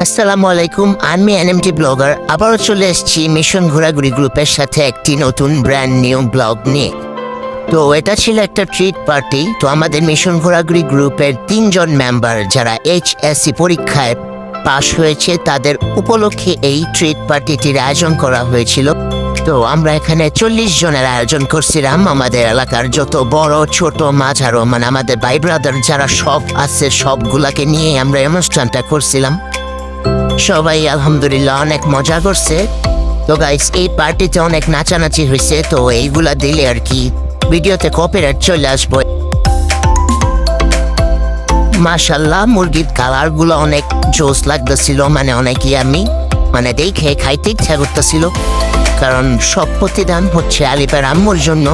আসসালামু আলাইকুম, আমি এনএমটি ব্লগার। আবারও চলে এসেছি মিশন ঘোরাঘুরি গ্রুপের সাথে একটি নতুন ব্র্যান্ড নিউ ব্লগ নিয়ে। তো এটা ছিল একটা ট্রিট পার্টি। তো আমাদের মিশন ঘোরাঘুরি গ্রুপের 3জন মেম্বার যারা HSC পরীক্ষায় পাশ হয়েছে তাদের উপলক্ষে এই ট্রিট পার্টিটির আয়োজন করা হয়েছিল। তো আমরা এখানে 40 জনের আয়োজন করছিলাম। আমাদের এলাকার যত বড় ছোট মাঝারো আমাদের ভাই ব্রাদার যারা সব আছে সবগুলাকে নিয়ে আমরা অনুষ্ঠানটা করছিলাম। সবাই আলহামদুলিল্লাহ অনেক মজা করছে। তো গাইস, এই পার্টিতে অনেক নাচানাচি হয়েছে। তো এইগুলা দিলে আর কি ভিডিওতে কপিরাইট চলে আসবে। মাশাল্লাহ, মুরগির কালারগুলো অনেক জোস লাগতেছিল, অনেক ইয়ামি, দেখে খাইতে ইচ্ছা করতেছিল। কারণ সব প্রতিদান হচ্ছে আলিপের আম্মুর জন্য।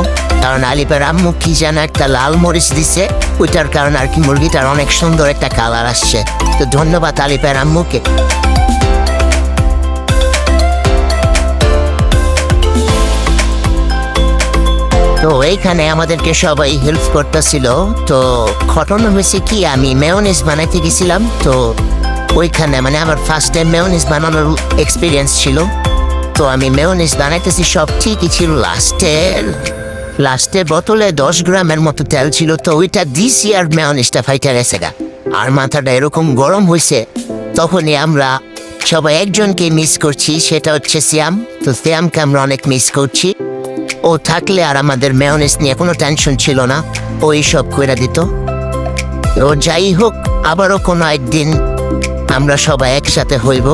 কারণ আলিপের আম্মু কি যেন একটা লাল মরিচ দিছে, ওইটার কারণ আর কি মুরগিটার অনেক সুন্দর একটা কালার আসছে। তো ধন্যবাদ আলিপের আম্মুকে। তো এইখানে আমাদেরকে সবাই হেল্প করতেছিল। তো ঘটনা হয়েছে কি, আমি মেয়োনিজ বানাইতে গেছিলাম। তো ওইখানে আমার ফার্স্ট টাইম মেয়োনিজ বানানোর এক্সপিরিয়েন্স ছিল। তো আমি মেয়োনিজ বানাইতেছি, সব ঠিকই ছিল। লাস্টে বোতলে 10 গ্রামের মতো তেল ছিল। তো ওইটা দিছি আর মেয়োনিজটা ফাইটা গেছে গা। আর মাথাটা এরকম গরম হয়েছে। তখনই আমরা সবাই একজনকে মিস করছি, সেটা হচ্ছে সিয়াম। তো সিয়ামকে আমরা অনেক মিস করছি। ও থাকলে আর আমাদের মেয়োনিজ নিয়ে কোনো টেনশন ছিল না, ওই সব কইরা দিত। ও যাই হোক, আবারও কোনো একদিন আমরা সবাই একসাথে হইব।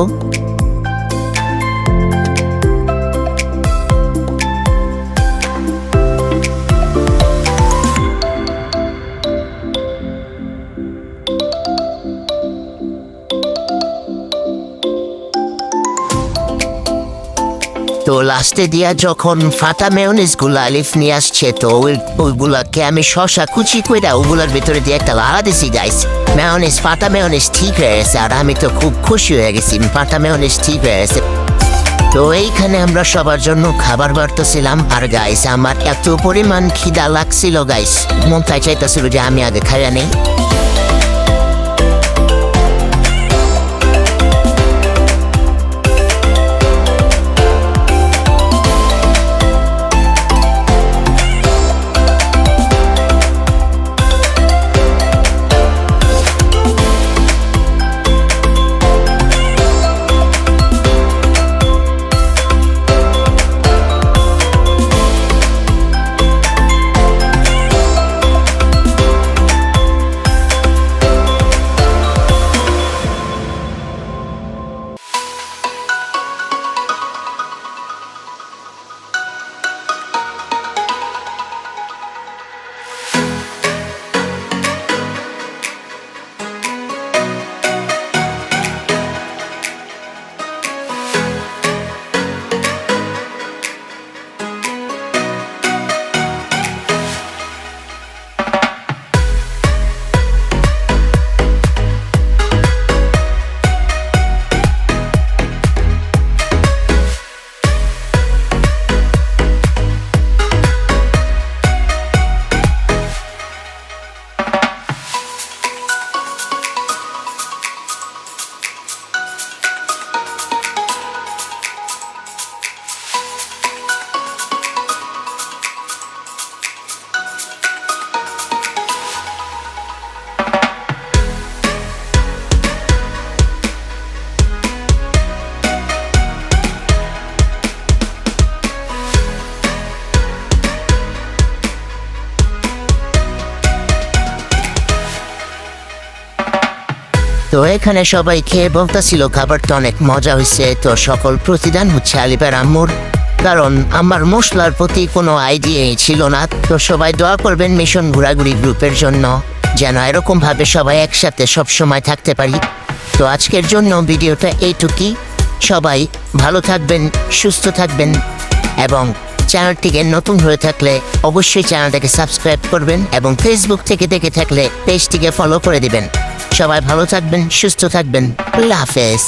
তো লাস্টে দিয়া যখন ফাটা মেয়োনিজগুলো আলিফ নিয়ে আসছে, তো ওইগুলাকে আমি শশা কুচি কইরা ওগুলার ভিতরে দিয়ে একটা লাড়া দিছি গাইস। মেয়োনিজ, ফাটা মেয়োনিজ ঠিক হয়ে গেছে। আর আমি তো খুব খুশি হয়ে গেছি, ফাটা মেয়োনিজ ঠিক হয়ে গেছে। তো এইখানে আমরা সবার জন্য খাবার বাড়তেছিলাম। আর গাইস, আমার এত পরিমাণ খিদা লাগছিল গাইস, মন চাইতেছিল যে আমি আগে খাইয়া নেই। তো এখানে সবাই খেয়ে বলতেছিল খাবারটা অনেক মজা হয়েছে। তো সকল প্রতিদান হচ্ছে আলিপের আম্মুর, কারণ আমার মশলার প্রতি কোনো আইডিয়াই ছিল না। তো সবাই দোয়া করবেন মিশন ঘোরাঘুরি গ্রুপের জন্য, যেন এরকমভাবে সবাই একসাথে সব সময় থাকতে পারি। তো আজকের জন্য ভিডিওটা এইটুকুই। সবাই ভালো থাকবেন, সুস্থ থাকবেন, এবং চ্যানেলটিকে নতুন হয়ে থাকলে অবশ্যই চ্যানেলটাকে সাবস্ক্রাইব করবেন, এবং ফেসবুক থেকে দেখে থাকলে পেজটিকে ফলো করে দিবেন। সবাই ভালো থাকবেন, সুস্থ থাকবেন। আল্লাহ হাফেজ।